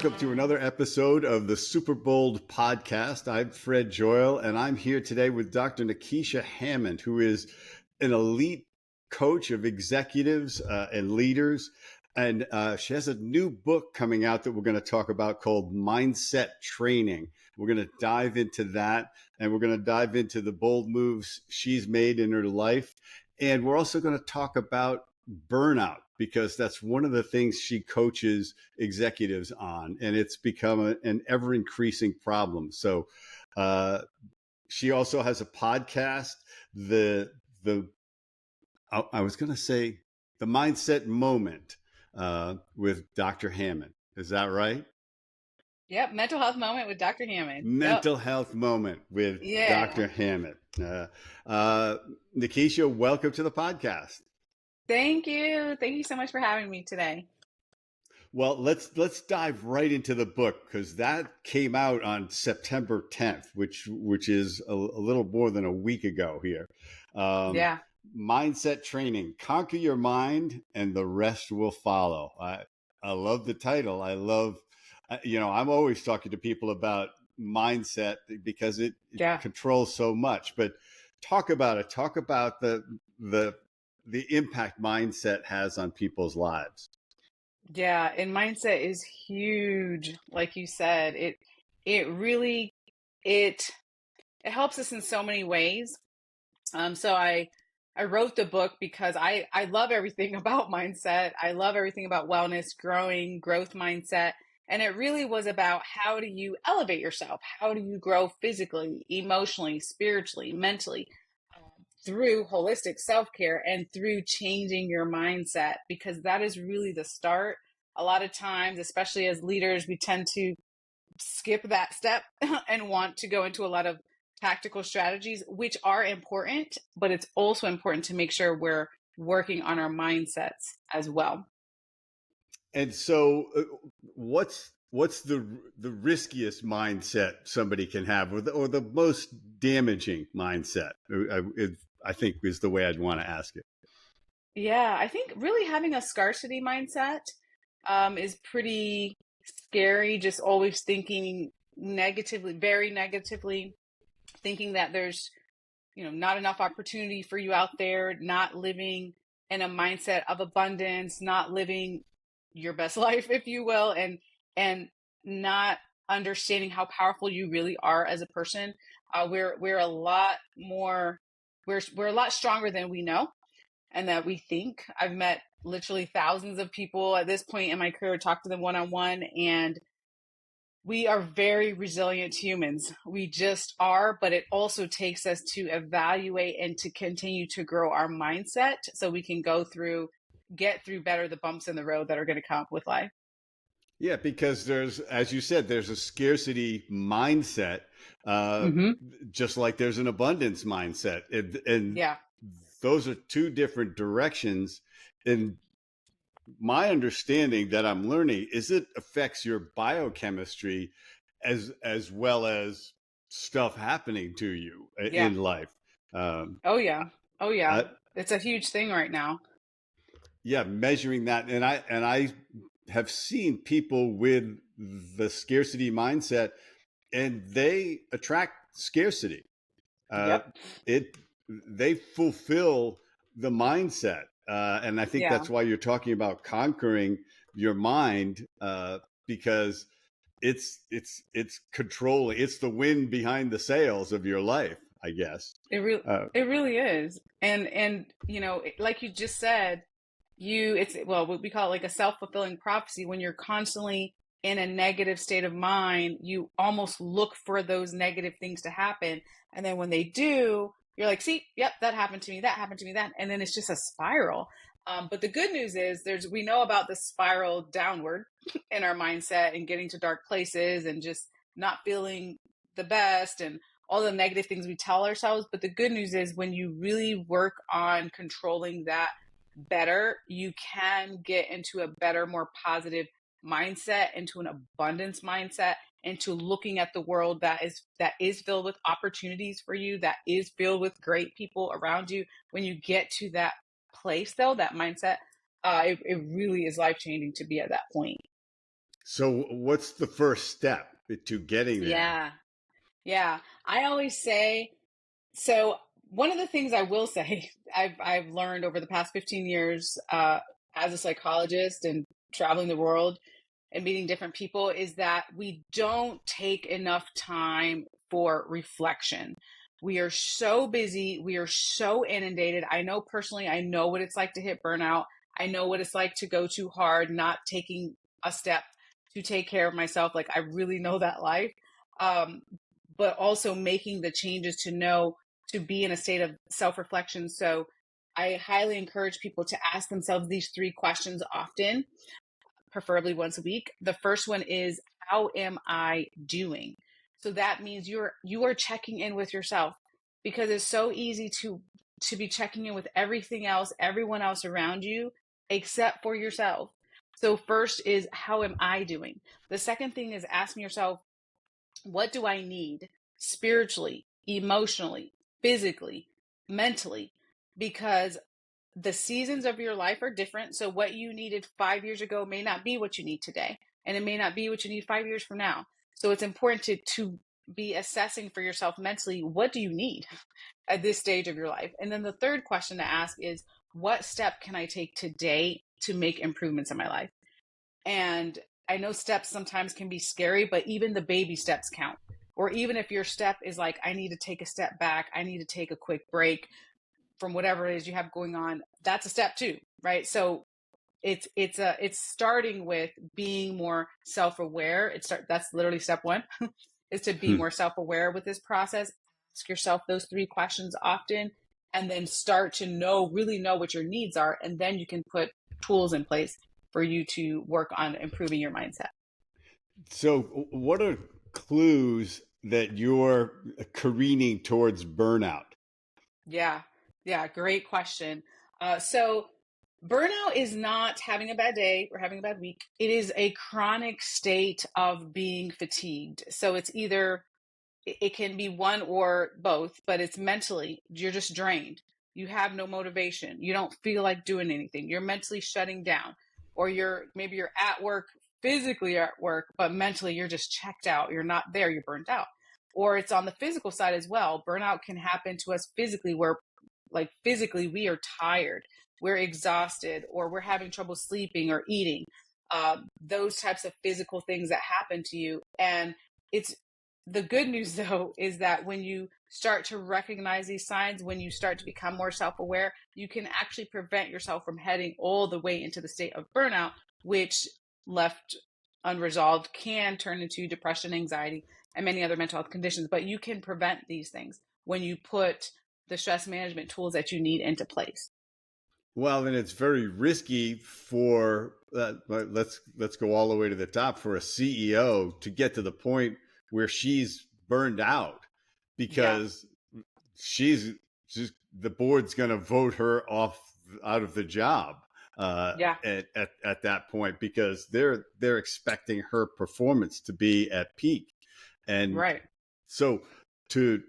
welcome to another episode of the Super Bold podcast. I'm Fred Joyle, and I'm here today with Dr. Nekeshia Hammond, who is an elite coach of executives and leaders. And she has a new book coming out that we're going to talk about called Mindset Training. We're going to dive into that, and we're going to dive into the bold moves she's made in her life. And we're also going to talk about burnout, because that's one of the things she coaches executives on, and it's become an ever increasing problem. So she also has a podcast, I was going to say the Mindset Moment with Dr. Hammond. Is that right? Yep. Mental health moment with Dr. Hammond. Mental health moment with Dr. Hammond. Nekeshia, welcome to the podcast. Thank you. Thank you so much for having me today. Well, let's dive right into the book, because that came out on September 10th, which is a little more than a week ago here. Mindset Training: Conquer Your Mind and the Rest Will Follow. I love the title. I love, I'm always talking to people about mindset because it controls so much. But talk about it. Talk about the impact mindset has on people's lives. Yeah, and mindset is huge. Like you said, it really helps us in so many ways. So I wrote the book because I love everything about mindset. I love everything about wellness, growth mindset. And it really was about, how do you elevate yourself? How do you grow physically, emotionally, spiritually, mentally, through holistic self-care and through changing your mindset, because that is really the start. A lot of times, especially as leaders, we tend to skip that step and want to go into a lot of tactical strategies, which are important, but it's also important to make sure we're working on our mindsets as well. And so what's the riskiest mindset somebody can have, or the most damaging mindset? I think is the way I'd want to ask it. Yeah, I think really having a scarcity mindset is pretty scary. Just always thinking negatively, very negatively, thinking that there's, not enough opportunity for you out there, not living in a mindset of abundance, not living your best life, if you will, and not understanding how powerful you really are as a person. We're a lot more. We're a lot stronger than we know and that we think. I've met literally thousands of people at this point in my career, talked to them one-on-one, and we are very resilient humans. We just are, but it also takes us to evaluate and to continue to grow our mindset so we can get through better the bumps in the road that are going to come up with life. Yeah, because there's, as you said, there's a scarcity mindset, just like there's an abundance mindset. And those are two different directions. And my understanding that I'm learning is it affects your biochemistry as well as stuff happening to you in life. Oh yeah. It's a huge thing right now. Yeah, measuring that. And I have seen people with the scarcity mindset, and they attract scarcity. They fulfill the mindset. And I think that's why you're talking about conquering your mind, because it's controlling. It's the wind behind the sails of your life, I guess. It really is. And like you just said, it's what we call it, like a self-fulfilling prophecy. When you're constantly in a negative state of mind, you almost look for those negative things to happen. And then when they do, you're like, see, yep, that happened to me, that. And then it's just a spiral. But the good news is we know about the spiral downward in our mindset and getting to dark places and just not feeling the best and all the negative things we tell ourselves. But the good news is, when you really work on controlling that better, you can get into a better, more positive mindset, into an abundance mindset, into looking at the world that is filled with opportunities for you, that is filled with great people around you. When you get to that place, though, that mindset, it really is life-changing to be at that point. So what's the first step to getting there? Yeah. Yeah. I always say, so one of the things I will say I've learned over the past 15 years as a psychologist and traveling the world and meeting different people is that we don't take enough time for reflection. We are so busy, we are so inundated. I know personally, I know what it's like to hit burnout. I know what it's like to go too hard, not taking a step to take care of myself. Like I really know that life. Um, but also making the changes to know to be in a state of self-reflection. So I highly encourage people to ask themselves these three questions often, preferably once a week. The first one is, how am I doing? So that means you are checking in with yourself, because it's so easy to be checking in with everything else, everyone else around you except for yourself. So first is, how am I doing? The second thing is asking yourself, what do I need spiritually, emotionally, physically, mentally? Because the seasons of your life are different. So what you needed 5 years ago may not be what you need today, and it may not be what you need 5 years from now. So it's important to be assessing for yourself mentally, what do you need at this stage of your life? And then the third question to ask is, what step can I take today to make improvements in my life? And I know steps sometimes can be scary, but even the baby steps count. Or even if your step is like, I need to take a step back, I need to take a quick break from whatever it is you have going on, that's a step too, right? So it's starting with being more self-aware. That's literally step one, is to be Hmm. more self-aware with this process. Ask yourself those three questions often, and then start to really know what your needs are, and then you can put tools in place for you to work on improving your mindset. So what are clues that you're careening towards burnout? Yeah, yeah, great question. So burnout is not having a bad day or having a bad week. It is a chronic state of being fatigued. So it's either, it can be one or both, but it's mentally, you're just drained. You have no motivation. You don't feel like doing anything. You're mentally shutting down. Or maybe you're at work, physically at work, but mentally you're just checked out. You're not there, you're burnt out. Or it's on the physical side as well. Burnout can happen to us physically, where like physically we are tired, we're exhausted, or we're having trouble sleeping or eating. Those types of physical things that happen to you. And it's the good news, though, is that when you start to recognize these signs, when you start to become more self aware, you can actually prevent yourself from heading all the way into the state of burnout, which, left unresolved, can turn into depression, anxiety, and many other mental health conditions. But you can prevent these things when you put the stress management tools that you need into place. Well, then it's very risky for let's go all the way to the top for a CEO to get to the point where she's burned out Yeah, because she's just the board's going to vote her off out of the job yeah, at that point because they're expecting her performance to be at peak, and right. so to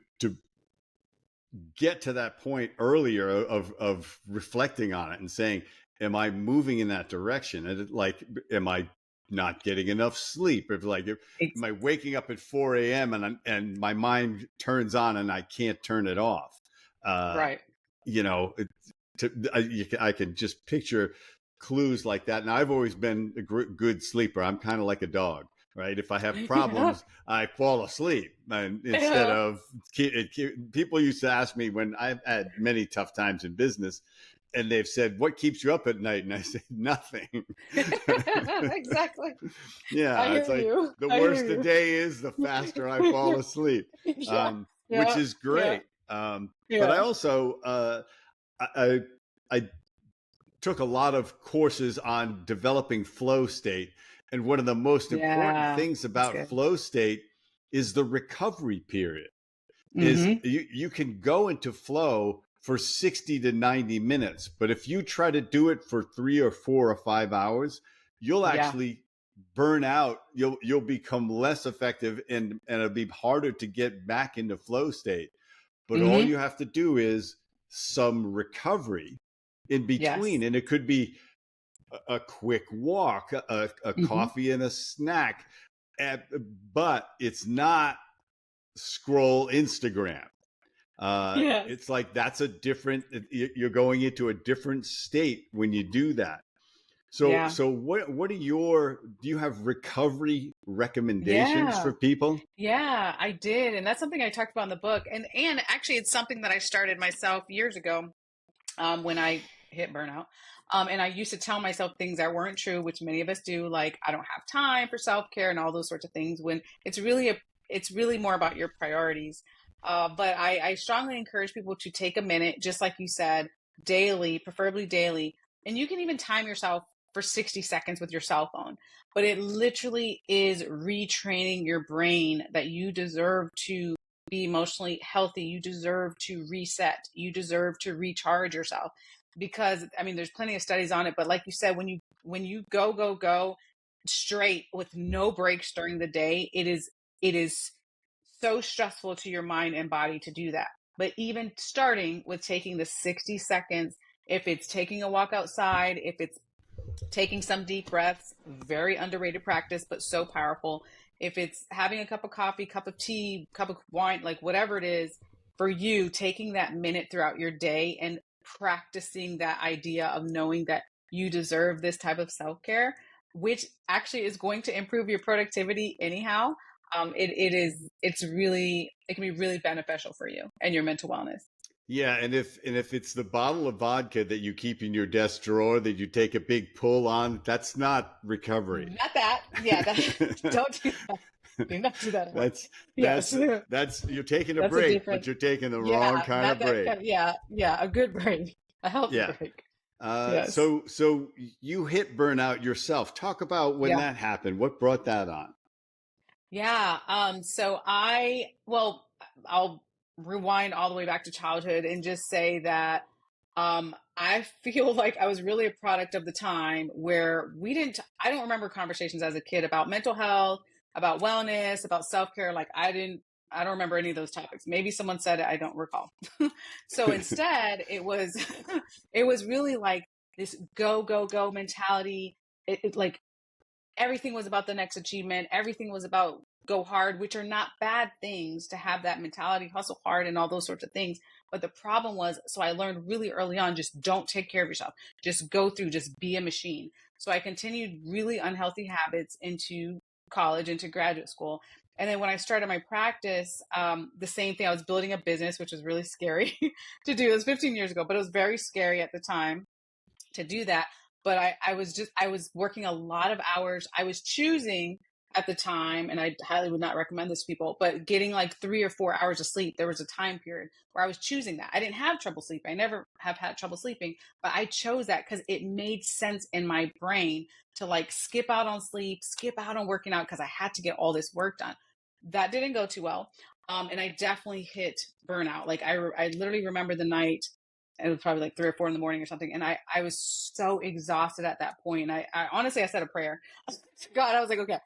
get to that point earlier of reflecting on it and saying, am I moving in that direction? And like, am I not getting enough sleep? Am I waking up at 4 a.m. and my mind turns on and I can't turn it off? Uh, Right. you know, I can just picture clues like that. And I've always been a good sleeper. I'm kind of like a dog, right? If I have Yeah. problems, I fall asleep. And instead Yeah. of people used to ask me when I've had many tough times in business, and they've said, "What keeps you up at night?" And I said, "Nothing." Exactly. I Yeah, it's hear like you. the I worse hear the you. day is, the faster I fall asleep, Yeah. which Yeah. is Yeah. great. But I Yeah. also I, I took a lot of courses on developing flow state. And one of the most important Yeah. things That's about good. flow state is the recovery period. Is Mm-hmm. you can go into flow for 60 to 90 minutes, but if you try to do it for 3 or 4 or 5 hours, you'll Yeah. actually burn out. You'll become less effective, and it'll be harder to get back into flow state. But all Mm-hmm. you have to do is some recovery in Yes. between. And it could be a quick walk, a Hmm. coffee and a snack, but it's not scroll Instagram. Yes. It's like that's a different. You're going into a different state when you do that. So, Yeah. so what are your? Do you have recovery recommendations Yeah. for people? Yeah, I did. And that's something I talked about in the book. And actually it's something that I started myself years ago, when I hit burnout. And I used to tell myself things that weren't true, which many of us do, like I don't have time for self-care and all those sorts of things, when it's really more about your priorities. But I strongly encourage people to take a minute, just like you said, daily, preferably daily. And you can even time yourself for 60 seconds with your cell phone. But it literally is retraining your brain that you deserve to be emotionally healthy. You deserve to reset. You deserve to recharge yourself. Because I mean, there's plenty of studies on it, but like you said, when you go straight with no breaks during the day, it is so stressful to your mind and body to do that. But even starting with taking the 60 seconds, if it's taking a walk outside, if it's taking some deep breaths, very underrated practice, but so powerful. If it's having a cup of coffee, cup of tea, cup of wine, like whatever it is for you, taking that minute throughout your day and practicing that idea of knowing that you deserve this type of self care, which actually is going to improve your productivity anyhow. It can be really beneficial for you and your mental wellness. Yeah, and if it's the bottle of vodka that you keep in your desk drawer that you take a big pull on, that's not recovery. Not that, yeah, that, don't do that. Do not do that at work. that's Yes. that's you're taking a That's a break, but different, you're taking the yeah, wrong kind not of that break. kind of, yeah, yeah, a good break, a healthy Yeah. break. Yes. So you hit burnout yourself. Talk about when Yeah. that happened. What brought that on? Yeah. Well, I'll rewind all the way back to childhood and just say that I feel like I was really a product of the time where I don't remember conversations as a kid about mental health, about wellness, about self-care. I don't remember any of those topics. Maybe someone said it, I don't recall. So instead, it was really like this go, go, go mentality. Like everything was about the next achievement. Everything was about go hard, which are not bad things to have that mentality, hustle hard and all those sorts of things. But the problem was, so I learned really early on, just don't take care of yourself. Just go through, just be a machine. So I continued really unhealthy habits into college, into graduate school. And then when I started my practice, the same thing, I was building a business, which was really scary to do. It was 15 years ago, but it was very scary at the time to do that. But I was working a lot of hours. I was choosing at the time, and I highly would not recommend this to people, but getting like 3 or 4 hours of sleep. There was a time period where I was choosing that. I didn't have trouble sleeping. I never have had trouble sleeping, but I chose that because it made sense in my brain to like skip out on sleep, skip out on working out because I had to get all this work done. That didn't go too well. And I definitely hit burnout. I literally remember the night, it was probably like 3 or 4 in the morning or something. And I was so exhausted at that point. And I honestly, I said a prayer to God. I was like, okay,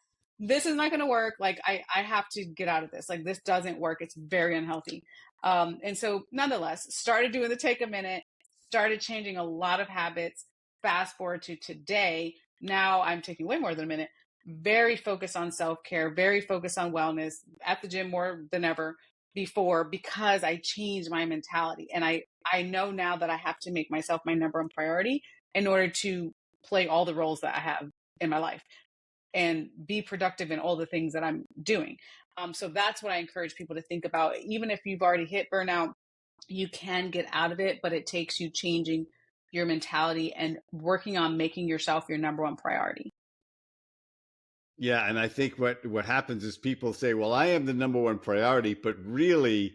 this is not going to work. Like, I have to get out of this. Like, this doesn't work. It's very unhealthy. And so nonetheless, started doing the take a minute, started changing a lot of habits. Fast forward to today. Now I'm taking way more than a minute, very focused on self-care, very focused on wellness, at the gym more than ever before, because I changed my mentality. And I know now that I have to make myself my number one priority in order to play all the roles that I have in my life and be productive in all the things that I'm doing. So that's what I encourage people to think about. Even if you've already hit burnout, you can get out of it, but it takes you changing your mentality and working on making yourself your number one priority. Yeah, and I think what happens is people say, "Well, I am the number one priority," but really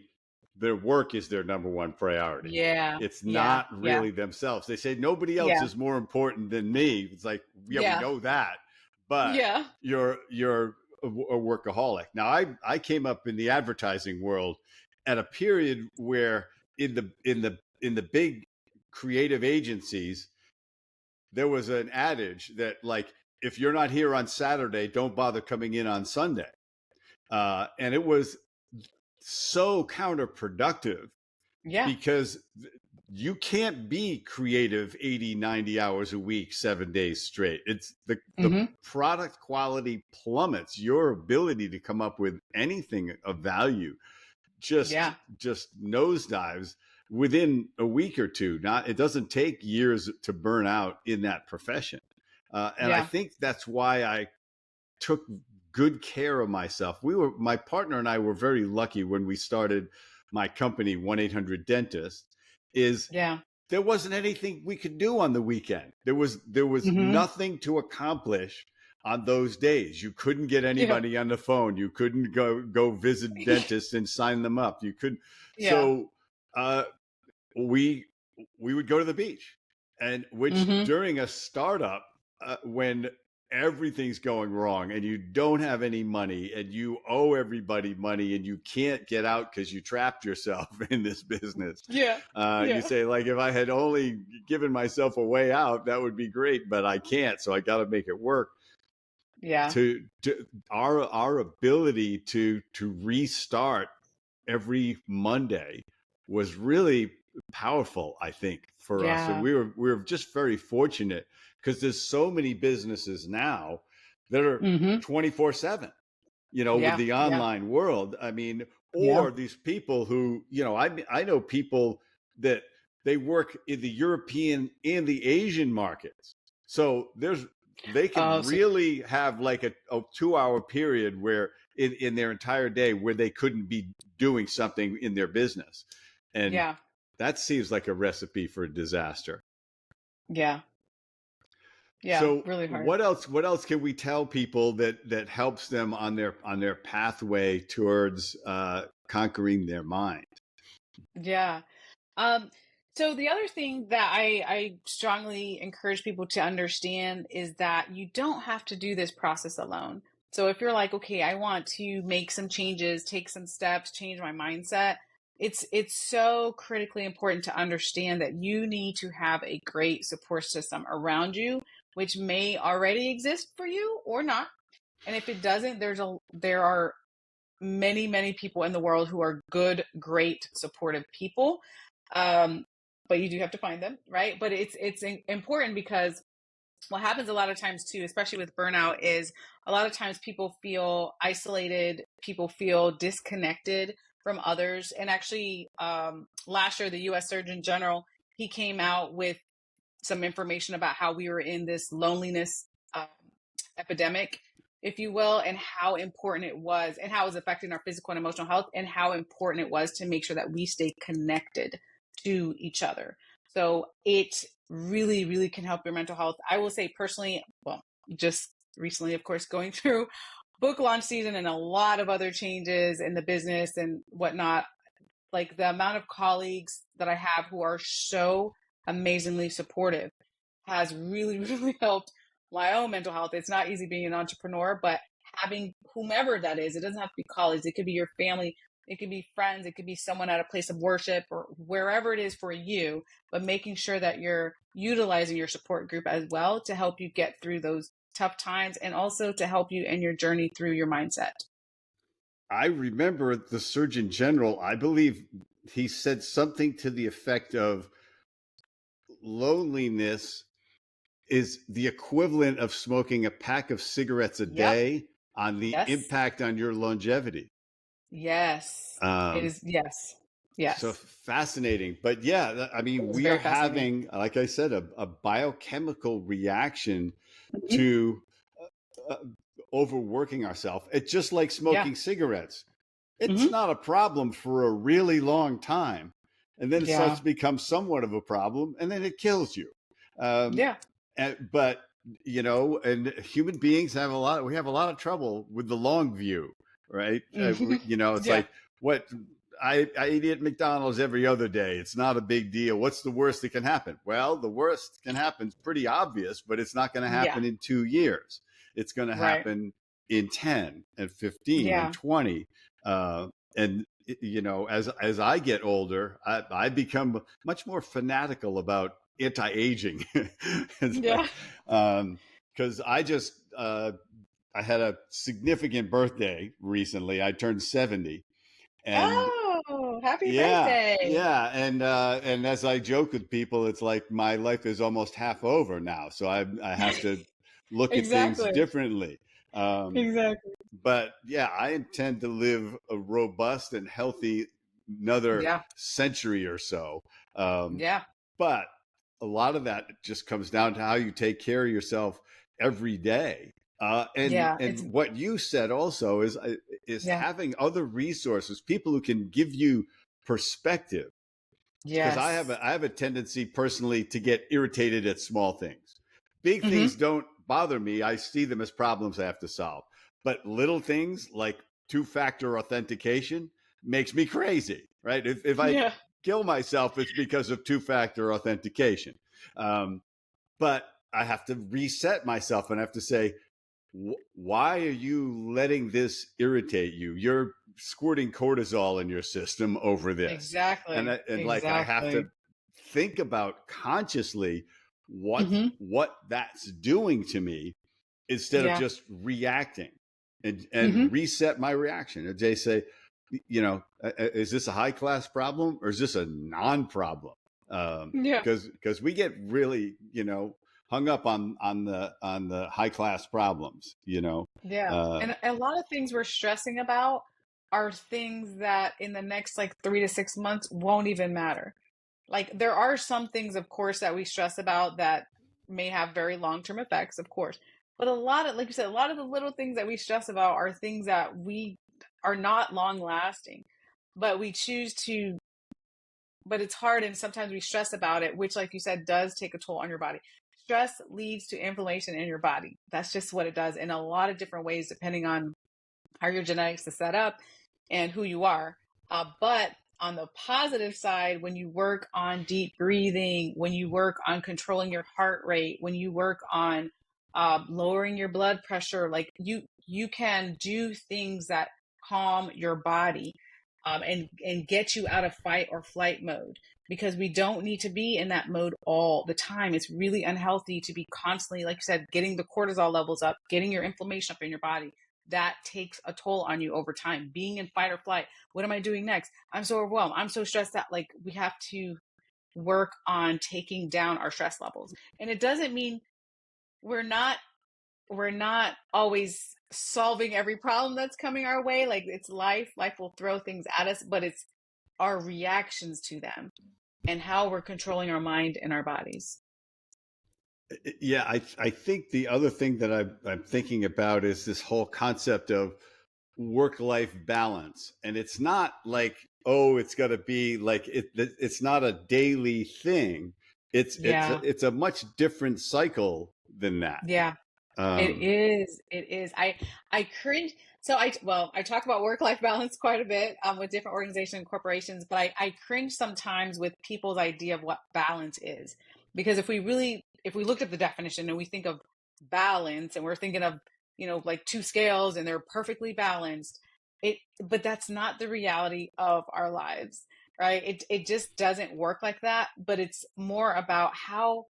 their work is their number one priority. Yeah, It's yeah, not yeah, really themselves. They say nobody else yeah, is more important than me. It's like, yeah, we yeah, know that, but yeah, you're a workaholic. Now, I came up in the advertising world at a period where in the big creative agencies there was an adage that like if you're not here on Saturday, don't bother coming in on Sunday. And it was so counterproductive yeah, because you can't be creative 80, 90 hours a week, 7 days straight. It's the Hmm. product quality plummets. Your ability to come up with anything of value just Yeah. just nosedives within a week or two. Not, it doesn't take years to burn out in that profession. And I Yeah. think that's why I took good care of myself. My partner and I were very lucky when we started my company, 1-800-Dentist, is Yeah. there wasn't anything we could do on the weekend. There was Hmm. nothing to accomplish on those days. You couldn't get Yeah. anybody on the phone. You couldn't go visit dentists and sign them up. You could Yeah. so uh, we we would go to the beach, and which Hmm. during a startup, when everything's going wrong and you don't have any money and you owe everybody money and you can't get out because you trapped yourself in this business, Yeah. you Yeah. say, like, if I had only given myself a way out, that would be great, but I can't, so I got to make it work. Yeah. To our ability to restart every Monday was really powerful, I think, for us. And Yeah. we were just very fortunate because there's so many businesses now that are Hmm. 24/7, with Yeah. the Yeah. online world. I mean, Yeah. or these people who, I know people that they work in the European and the Asian markets. So they Oh, can so really have like a 2 hour period where in their entire day where they couldn't be doing something in their business. And yeah. that seems like a recipe for disaster. Yeah. Yeah. So Really hard. what else can we tell people that helps them on their pathway towards conquering their mind? Yeah. Um, so the other thing that I strongly encourage people to understand is that you don't have to do this process alone. So if you're like, okay, I want to make some changes, take some steps, change my mindset, it's so critically important to understand that you need to have a great support system around you, which may already exist for you or not. And if it doesn't, there are many people in the world who are good, great, supportive people. Um, but you do have to find them, right? But it's important because what happens a lot of times too, especially with burnout, is a lot of times people feel isolated, people feel disconnected from others. And actually, last year, the U.S. Surgeon General, he came out with some information about how we were in this loneliness um, epidemic, if you will, and how important it was, and how it was affecting our physical and emotional health, and how important it was to make sure that we stay connected to each other. So it really can help your mental health. I will say personally, well, just recently, of course, going through book launch season and a lot of other changes in the business and whatnot, like the amount of colleagues that I have who are so amazingly supportive has really helped my own mental health. It's not easy being an entrepreneur, but having whomever that is, it doesn't have to be colleagues, it could be your family, it could be friends, it could be someone at a place of worship or wherever it is for you, but making sure that you're utilizing your support group as well to help you get through those tough times and also to help you in your journey through your mindset. I remember the Surgeon General, I believe he said something to the effect of loneliness is the equivalent of smoking a pack of cigarettes a Yep. day on the Yes. impact on your longevity. Yes. It Um, is. Yes. so Yes. fascinating. But yeah, I It mean, was we are very fascinating. having, like I said, a biochemical reaction Mhm. to uh, overworking ourselves. It's just like Yeah. smoking cigarettes. It's Hmm. not a problem for a really long time. And then it starts Yeah. to become somewhat of a problem, and then it kills you. Um, Yeah. but and human beings we have a lot of trouble with the long view, right? Hmm. It's Yeah. like, what, I eat at McDonald's every other day, it's not a big deal, what's the worst that can happen? Well, the worst can happen, it's pretty obvious, but it's not going to Yeah. happen in 2 years. It's going to Right. happen in 10 and 15 and Yeah. 20. And as I get older, I become much more fanatical about anti-aging. It's like, Yeah. because I had a significant birthday recently. I turned 70, and Oh, happy Yeah, birthday. yeah, and as I joke with people, it's like my life is almost half over now, so I have to look at things Exactly. differently. Um, Exactly. but yeah, I intend to live a robust and healthy another Yeah. century or so. Um, Yeah. but a lot of that just comes down to how you take care of yourself every day. And Yeah. It's, what you said also is yeah. having other resources, people who can give you perspective, because Yes. I have a tendency personally to get irritated at small things. Big things Mm-hmm. don't bother me. I see them as problems I have to solve. But little things like two-factor authentication makes me crazy, right? If I Yeah. kill myself, it's because of two-factor authentication. Um, but I have to reset myself and I have to say, why are you letting this irritate you? You're squirting cortisol in your system over this. Exactly. And like I have to Exactly. think about consciously Mm-hmm. what that's doing to me instead of Yeah. just reacting Mm-hmm. and reset my reaction. And they say, you know, is this a high class problem or is this a non problem? Yeah. Because we get really, hung up on the high class problems, Yeah. uh, And a lot of things we're stressing about are things that in the next like 3 to 6 months won't even matter. Like there are some things, of course, that we stress about that may have very long-term effects, of course. But a lot of, like you said, a lot of the little things that we stress about are things that we are not long lasting. But we choose to, but it's hard and sometimes we stress about it, which, like you said, does take a toll on your body. Stress leads to inflammation in your body. That's just what it does in a lot of different ways, depending on how your genetics is set up and who you are. But on the positive side, when you work on deep breathing, when you work on controlling your heart rate, when you work on lowering your blood pressure, like you can do things that calm your body and get you out of fight or flight mode because we don't need to be in that mode all the time. It's really unhealthy to be constantly, like you said, getting the cortisol levels up, getting your inflammation up in your body. That takes a toll on you over time. Being in fight or flight. What am I doing next? I'm so overwhelmed. I'm so stressed out. Like we have to work on taking down our stress levels. And it doesn't mean we're not we're not always solving every problem that's coming our way. Like it's life. Life will throw things at us, but it's our reactions to them and how we're controlling our mind and our bodies. yeah, I think the other thing that I'm thinking about is this whole concept of work life balance, and it's not like, oh, it's got to be like it's not a daily thing. Yeah. It's a much different cycle than that. Yeah. It Um, is. It is. I cringe. So I talk about work-life balance quite a bit with different organizations and corporations, but I cringe sometimes with people's idea of what balance is. Because if we look at the definition and we think of balance and we're thinking of, like two scales and they're perfectly balanced, but that's not the reality of our lives, right? It just doesn't work like that, but it's more about how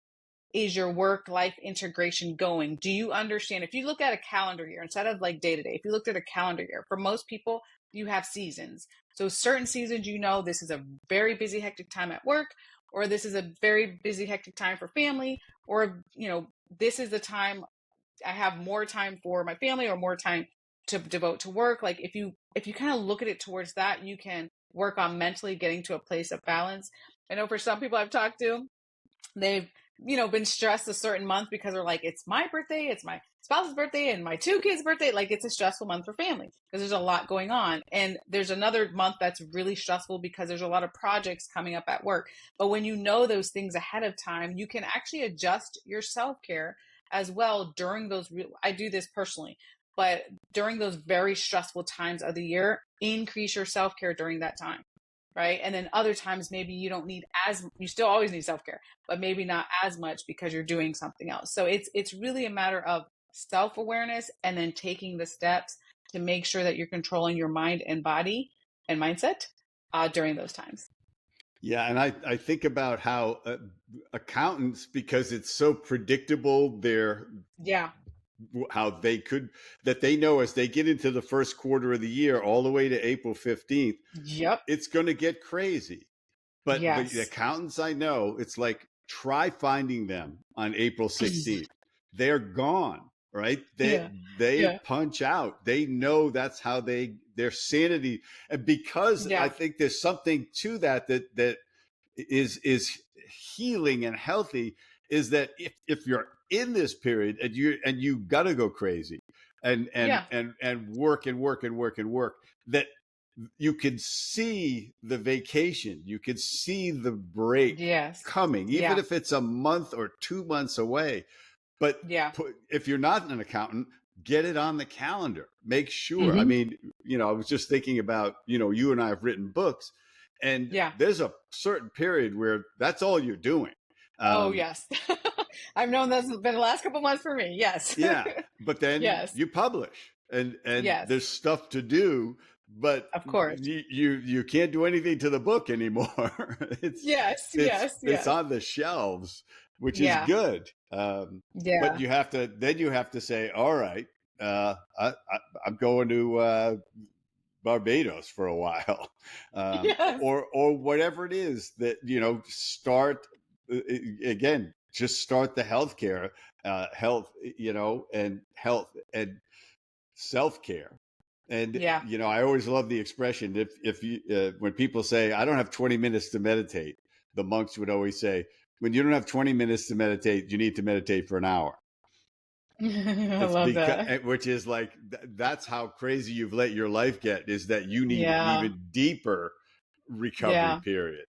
is your work life integration going? Do you understand? If you look at a calendar year instead of like day to day, if you looked at a calendar year, for most people, you have seasons. So, certain seasons, this is a very busy, hectic time at work, or this is a very busy, hectic time for family, or, this is the time I have more time for my family or more time to devote to work. Like if you kind of look at it towards that, you can work on mentally getting to a place of balance. I know for some people I've talked to, they've been stressed a certain month because they're like, it's my birthday, it's my spouse's birthday, and my two kids birthday. Like it's a stressful month for family because there's a lot going on, and there's another month that's really stressful because there's a lot of projects coming up at work. But when you know those things ahead of time, you can actually adjust your self-care as well during those I do this personally, but during those very stressful times of the year, increase your self-care during that time, right? And then other times maybe you don't need as you still always need self-care, but maybe not as much because you're doing something else. So it's really a matter of self-awareness and then taking the steps to make sure that you're controlling your mind and body and mindset during those times. yeah, and I think about how accountants, because it's so predictable, Yeah. how they could, that they know as they get into the first quarter of the year, all the way to April 15th, Yep. it's going to get crazy. But the Yes. accountants I know, it's like, try finding them on April 16th. They're gone, right? Yeah. They Yeah. punch out. They know that's how their sanity. And because I Yeah. think there's something to that is healing and healthy, is that if you're in this period and you got to go crazy Yeah. and work and work and work and work, that you could see the vacation, you could see the break Yes. coming, even Yeah. if it's a month or 2 months away. But Yeah. if you're not an accountant, get it on the calendar. Make sure. I Hmm. mean, I was just thinking about, you and I have written books, and Yeah. there's a certain period where that's all you're doing. Oh, Um, yes. I've known that's been the last couple months for me. Yes. yeah, but then Yes. you publish, and Yes. there's stuff to do, but Of course. you can't do anything to the book anymore. it's Yes. it's Yes. it's Yes. on the shelves, which is Yeah. good. But Yeah. you have to say, all right, I'm going to Barbados for a while, Yes. or whatever it is that start again. Just start the healthcare, health and self care. And Yeah. I always love the expression, if you when people say, I don't have 20 minutes to meditate, the monks would always say, when you don't have 20 minutes to meditate, you need to meditate for an hour. I It's love because, that. which is like, that's how crazy you've let your life get, is that you need an Yeah. even deeper recovery Yeah. period.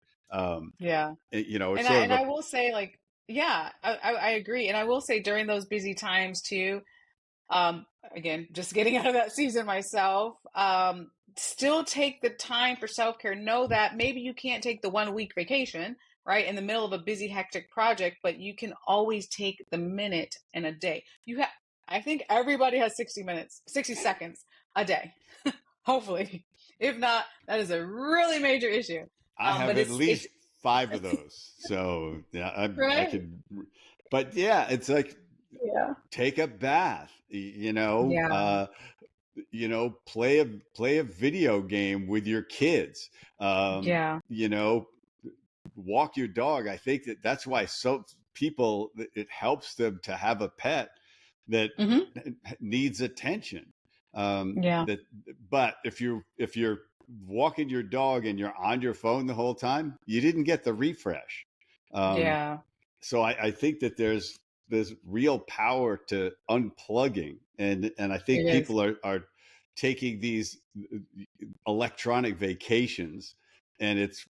Yeah. It's And I sort of and a, I will say, like, yeah, I agree. And I will say during those busy times too, again, just getting out of that season myself, still take the time for self-care. Know that maybe you can't take the 1 week vacation, right, in the middle of a busy, hectic project, but you can always take the minute in a day. I think everybody has 60 minutes, 60 seconds a day, hopefully. If not, that is a really major issue. I have But at it's least five of those. So yeah, I right. could, but yeah, it's like, Yeah. take a bath, Yeah. play a video game with your kids, um, Yeah. you know, walk your dog. I think that's why so people, it helps them to have a pet that Hmm. needs attention. Yeah. That, but if you're walking your dog and you're on your phone the whole time, you didn't get the refresh. Um, Yeah. so I think that there's real power to unplugging, and I It think is. people are taking these electronic vacations, and it's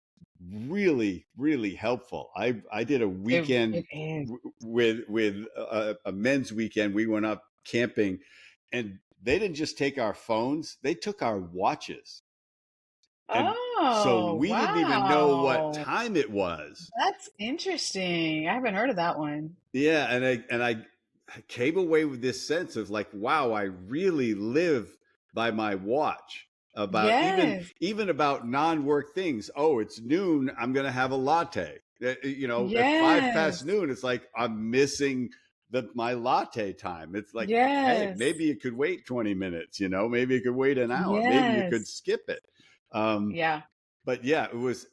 really really helpful. I did a It weekend is. with a men's weekend. We went up camping, and they didn't just take our phones, they took our watches, and so Oh, we didn't even know what wow. time it was. That's interesting. I haven't heard of that one. Yeah, and I came away with this sense of like, wow, I really live by my watch, about Yes. even about non-work things. Oh, it's noon, I'm going to have a latte. At five past Yes. noon, it's like I'm missing my latte time. It's like, hey, Yes. maybe you could wait 20 minutes, maybe you could wait an hour, maybe you could Yes. skip it. Um, Yeah. but yeah, it was,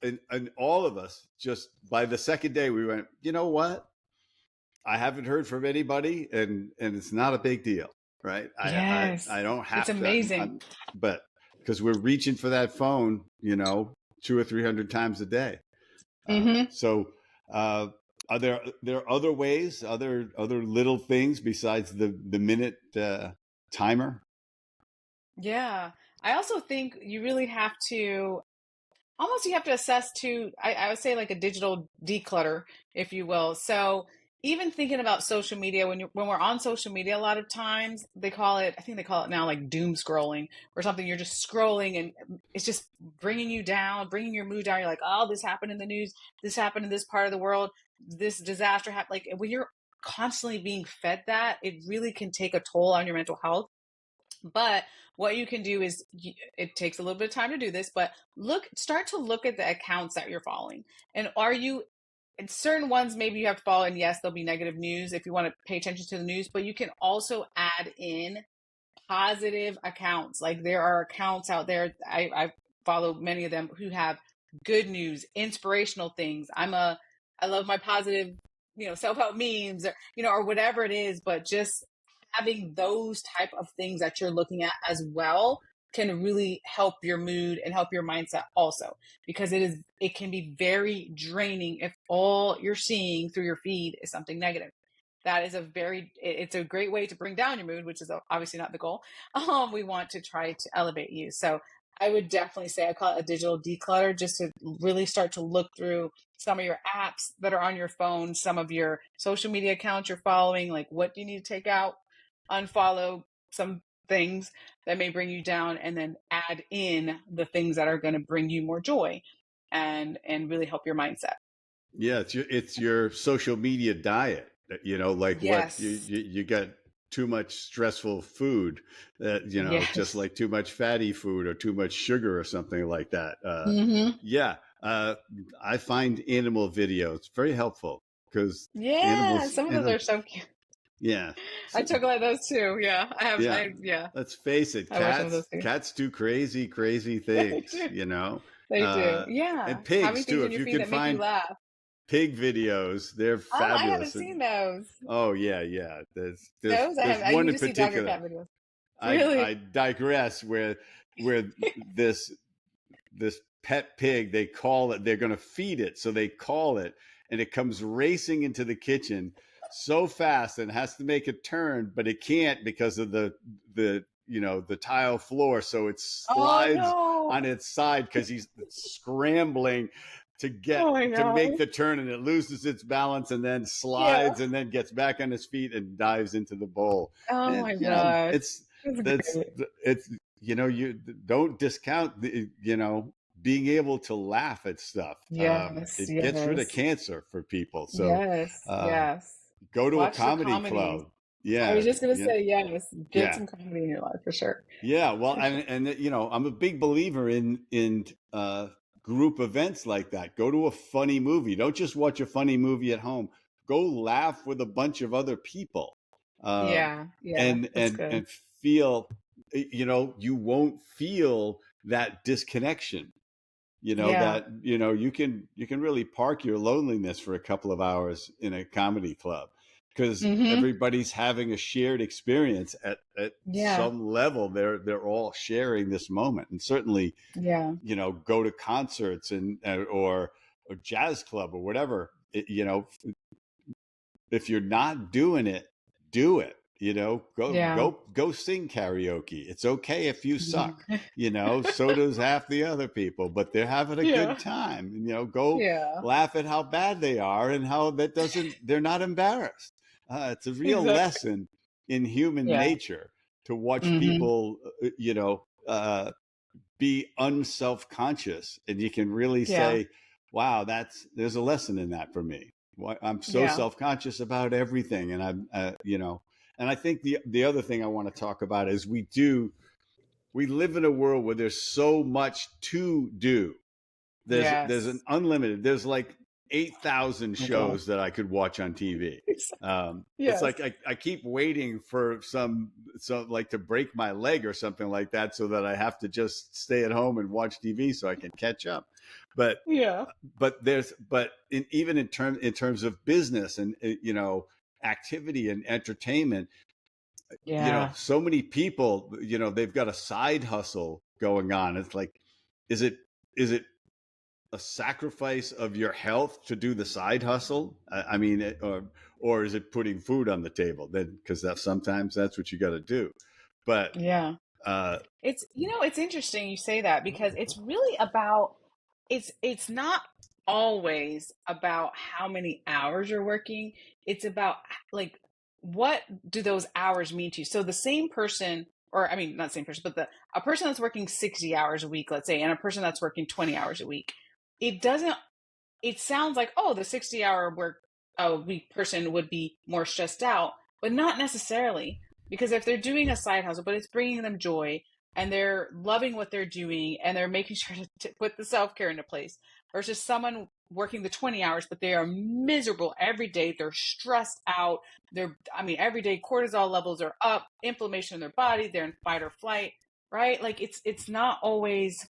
and all of us, just by the second day, we went, you know what? I haven't heard from anybody, and it's not a big deal, right? Yes. I don't It's have to, amazing. but because we're reaching for that phone, 200 or 300 times a day. Hmm. So, uh, are there other ways, other little things besides the minute timer? Yeah. I also think you really have to almost you have to assess too. I would say like a digital declutter, if you will. So even thinking about social media, when we're on social media, a lot of times I think they call it now like doom scrolling or something. You're just scrolling and it's just bringing you down, bringing your mood down. You're like, oh, this happened in the news, this happened in this part of the world, this disaster happened. Like when you're constantly being fed that, it really can take a toll on your mental health. But what you can do is it takes a little bit of time to do this, but start to look at the accounts that you're following. And are you and certain ones maybe you have to follow, and yes, there'll be negative news if you want to pay attention to the news, but you can also add in positive accounts. Like there are accounts out there, I follow many of them who have good news, inspirational things. I love my positive, self-help memes, or, or whatever it is, but just having those type of things that you're looking at as well can really help your mood and help your mindset also, because it can be very draining if all you're seeing through your feed is something negative. That is it's a great way to bring down your mood, which is obviously not the goal. We want to try to elevate you. So I would definitely say, I call it a digital declutter, just to really start to look through some of your apps that are on your phone, some of your social media accounts you're following, like what do you need to take out, unfollow some things that may bring you down, and then add in the things that are going to bring you more joy and really help your mindset. Yeah, it's your social media diet. Like what Yes. you got too much stressful food, just Yes. like too much fatty food or too much sugar or something like that. Mm-hmm. Yeah, I find animal videos very helpful because Yeah, some of those are so cute. yeah, I so, took like those too. Yeah, yeah. yeah, Let's face it, I watch some of those cats too. cats do crazy They things, do. They do. and Yeah, having pigs things too. in If your you feed can that make you find laugh. pig videos, they're Oh, I haven't fabulous. And seen those. oh yeah. There's Those I there's have. I one need in to see dog or particular. cat videos. I Really? digress where this this pet pig, they call it, they're going to feed it, so they call it, and it comes racing into the kitchen so fast and has to make a turn, but it can't because of the tile floor, so it Oh slides no! on its side because he's scrambling Oh my to make god! the turn, and it loses its balance and then Yeah. slides and then gets back on its feet and dives into the bowl. Oh And my gosh, that's that's great. it's you don't discount being able to laugh at stuff. Yes, It gets rid of yes, cancer for people. So yes, uh, yes. go to a Watch the comedy comedies. club. I was Yeah, just gonna say yes. Get yeah, some comedy in your life for sure. yeah. Well, For sure. and I'm a big believer in group events like that. Go to a funny movie. Don't just watch a funny movie at home. Go laugh with a bunch of other people, uh, Yeah, yeah, and that's good. feel. You won't feel that disconnection. Yeah. That you can really park your loneliness for a couple of hours in a comedy club because Mm-hmm. everybody's having a shared experience at Yeah. some level. They're all sharing this moment, and certainly Yeah. go to concerts and or jazz club or whatever. If you're not doing it, do it. Yeah. Go sing karaoke. It's okay if you Yeah. suck. So does half the other people, but they're having a Yeah. good time. Go Yeah. laugh at how bad they are and how that doesn't. They're not embarrassed. It's a real Exactly. lesson in human Yeah. nature to watch Mm-hmm. people, be unself-conscious, and you can really Yeah. say, wow, there's a lesson in that for me. I'm so Yeah. self-conscious about everything. And and I think the other thing I want to talk about is we live in a world where there's so much to do. There's an Yes. unlimited, there's like 8,000 Oh my God. shows that I could watch on TV. It's Yes. like I keep waiting for some like to break my leg or something like that, so that I have to just stay at home and watch TV so I can catch up. But Yeah. even in terms of business and activity and entertainment, Yeah. so many people, they've got a side hustle going on. It's like, is it a sacrifice of your health to do the side hustle? I mean, or is it putting food on the table? Then, because sometimes that's what you got to do. But Yeah. uh, It's interesting you say that, because it's really about, it's not always about how many hours you're working. It's about, like, what do those hours mean to you? So the same person, or I mean, not the same person, but a person that's working 60 hours a week, let's say, and a person that's working 20 hours a week, it doesn't, it sounds like, oh, the 60-hour work a week person would be more stressed out, but not necessarily. Because if they're doing a side hustle, but it's bringing them joy, and they're loving what they're doing, and they're making sure to put the self care into place, versus someone working the 20 hours, but they are miserable every day. They're stressed out. Every day cortisol levels are up, inflammation in their body, they're in fight or flight, right? Like it's not always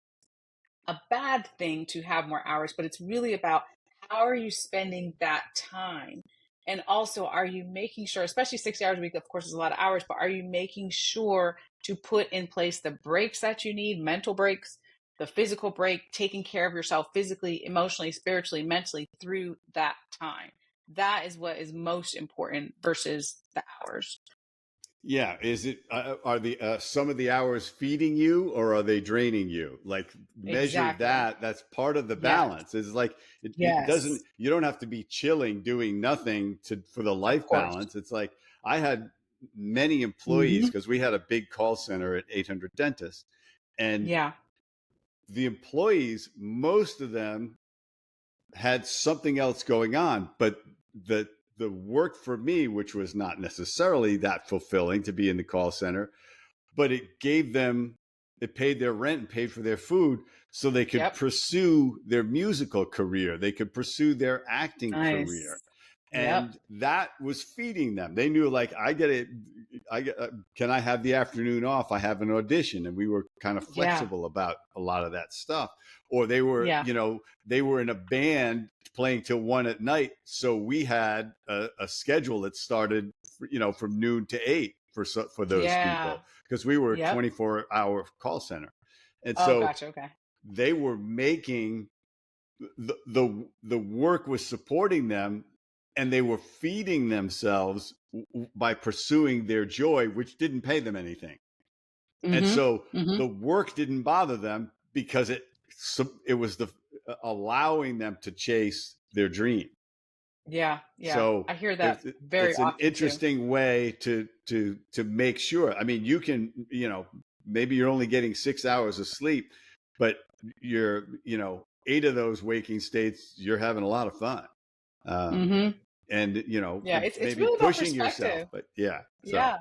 a bad thing to have more hours, but it's really about how are you spending that time? And also, are you making sure, especially 60 hours a week, of course, is a lot of hours, but are you making sure to put in place the breaks that you need, mental breaks, the physical break, taking care of yourself physically, emotionally, spiritually, mentally through that time? That is what is most important versus the hours. Yeah. Is it, are the, some of the hours feeding you or are they draining you? Like measure Exactly. that. That's part of the Yes. balance. It's like, it doesn't, Yes. you don't have to be chilling, doing nothing for the Of life course. balance. It's like, I had many employees Hmm. because we had a big call center at 800 dentists, and Yeah. the employees, most of them had something else going on, but the the work for me, which was not necessarily that fulfilling to be in the call center, but it paid their rent and paid for their food so they could Yep. pursue their musical career, they could pursue their acting career, Nice. Yep. and that was feeding them. They knew, like, I get it, can I have the afternoon off, I have an audition, and we were kind of Yeah. flexible about a lot of that stuff. Or they were, Yeah. they were in a band playing till 1 at night, so we had a schedule that started, from noon to 8 for those Yeah. people, because we were a Yep. 24-hour call center. And Oh, so gotcha. Okay. they were making the work was supporting them, and they were feeding themselves by pursuing their joy, which didn't pay them anything. And Mm-hmm. so Mm-hmm. the work didn't bother them because it was the allowing them to chase their dream. Yeah. Yeah. So I hear that very it's an often too. interesting way to make sure. I mean, you can, maybe you're only getting 6 hours of sleep, but you're, 8 of those waking states, you're having a lot of fun. Um, Mm-hmm. and, Yeah. It's maybe really about pushing yourself, perspective. but yeah. So, Yeah.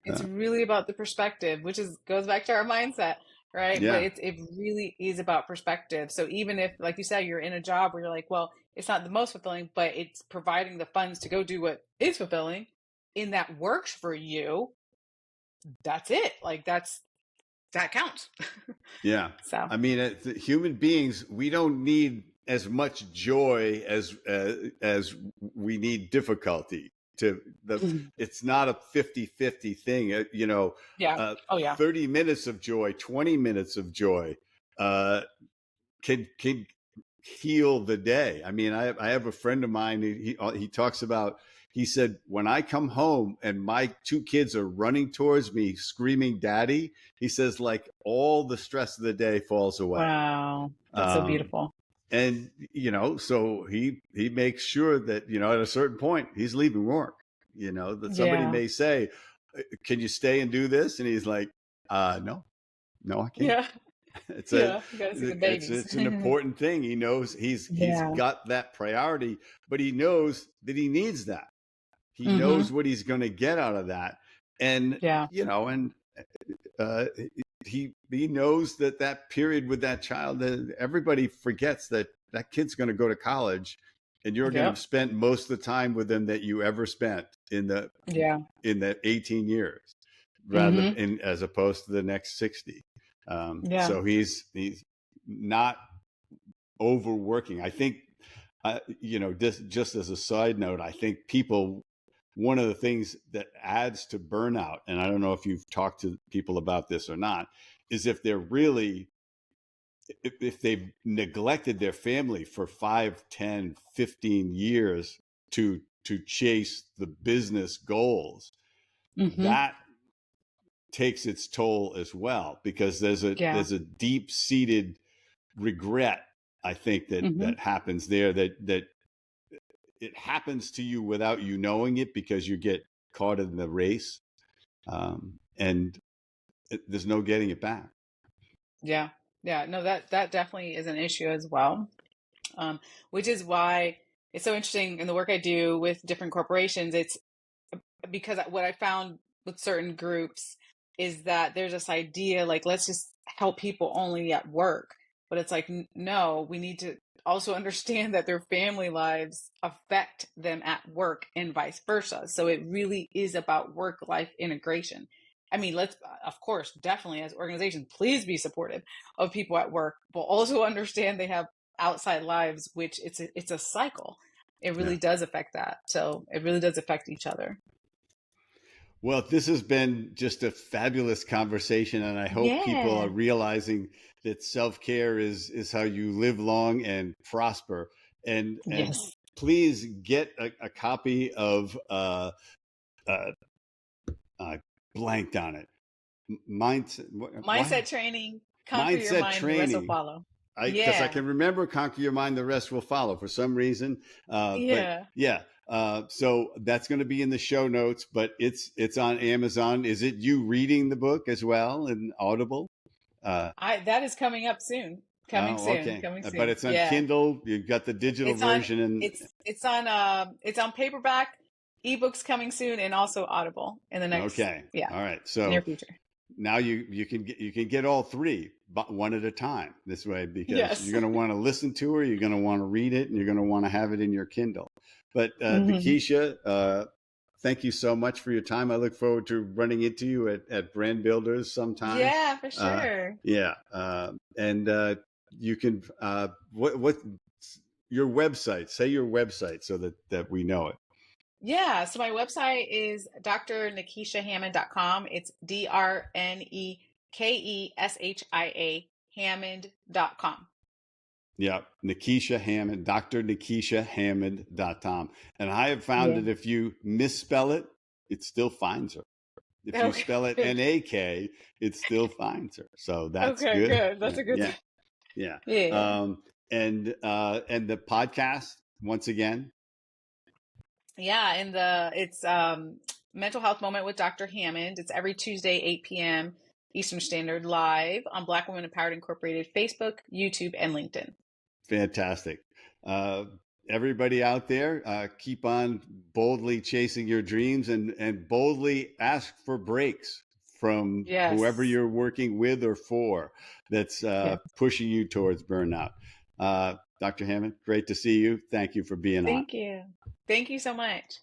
It's uh, really about the perspective, which is goes back to our mindset, right? But yeah, it really is about perspective. So even if, like you said, you're in a job where you're like, well, it's not the most fulfilling, but it's providing the funds to go do what is fulfilling, and that works for you, that's it. Like that counts. yeah. So I mean, human beings, we don't need as much joy as we need difficulty. To the It's not a 50-50 thing. yeah. Uh, Oh yeah. 30 minutes of joy, 20 minutes of joy, uh, can heal the day. I mean, I have a friend of mine. He talks about. He said, when I come home and my two kids are running towards me screaming "Daddy," he says, like, all the stress of the day falls away. Wow. That's so Um, beautiful. and so he makes sure that, at a certain point he's leaving work. That somebody Yeah. may say, "Can you stay and do this?" And he's like, "No, no, I can't." Yeah. It's a Yeah. You gotta see the it's babies. it's an important thing. He knows he's Yeah. got that priority, but he knows that he needs that. He Mm-hmm. knows what he's going to get out of that, and Yeah. and uh, he knows that period with that child, that everybody forgets that kid's going to go to college, and you're going to have Yep. spent most of the time with them that you ever spent Yeah. in the 18 years, rather Mm-hmm. in as opposed to the next 60. Yeah. So he's not overworking. I think, just as a side note, I think one of the things that adds to burnout, and I don't know if you've talked to people about this or not, is if they've neglected their family for 5, 10, 15 years to chase the business goals, Mm-hmm. that takes its toll as well, because Yeah. there's a deep seated regret, I think, Mm-hmm. that happens there, that it happens to you without you knowing it, because you get caught in the race, and there's no getting it back. Yeah. Yeah. No, that definitely is an issue as well. Which is why it's so interesting in the work I do with different corporations. It's because what I found with certain groups is that there's this idea like, let's just help people only at work. But it's like, no, we need to also understand that their family lives affect them at work and vice versa. So it really is about work-life integration. I mean, let's, of course, definitely as organizations, please be supportive of people at work, but also understand they have outside lives, which it's a cycle. It Yeah. really does affect that. So it really does affect each other. Well, this has been just a fabulous conversation, and I hope people are Yeah. realizing that self-care is how you live long and prosper. And Yes. please get a copy of uh, uh, blanked on it. Mindset. Why? Mindset training, conquer your Mindset mind, the rest will training. follow. Because I Yeah. can remember conquer your mind, the rest will follow for some reason. But Yeah. yeah, so that's going to be in the show notes. But it's on Amazon. Is it you reading the book as well in Audible? Uh, I that is coming up soon. Coming oh, soon. okay. Coming But soon. it's on Yeah. Kindle. You've got the digital It's on version, and it's on paperback, ebooks coming soon, and also Audible in the next, okay, yeah, all right. near So future. now you can get all three, but one at a time this way, because you're Yes. going to want to listen to her, you're going to want to read it, and you're going to want to have it in your Kindle. But Hmm. Nekeshia, thank you so much for your time. I look forward to running into you at Brand Builders sometime. Yeah, for Uh, sure. yeah, and you can what your website? Say your website so that we know it. Yeah, so my website is drnekeshiahammond.com. It's DRNEKESHIA Hammond.com. Yeah, Nekeshia Hammond, Dr. NekeshiaHammond.com. And I have found Yeah. that if you misspell it, it still finds her. If you Okay. spell it NAK, it still finds her. So that's Okay, good. good. That's a good Yeah, thing. yeah. Yeah. And the podcast once again. Yeah, and the it's Mental Health Moment with Dr. Hammond. It's every Tuesday, 8 p.m. Eastern Standard, live on Black Women Empowered Incorporated Facebook, YouTube, and LinkedIn. Fantastic. Uh, Everybody out there, keep on boldly chasing your dreams and boldly ask for breaks from whoever Yes. you're working with or for that's Yeah. pushing you towards burnout. Dr. Hammond, great to see you. Thank you for being on. Thank you. Thank you so much.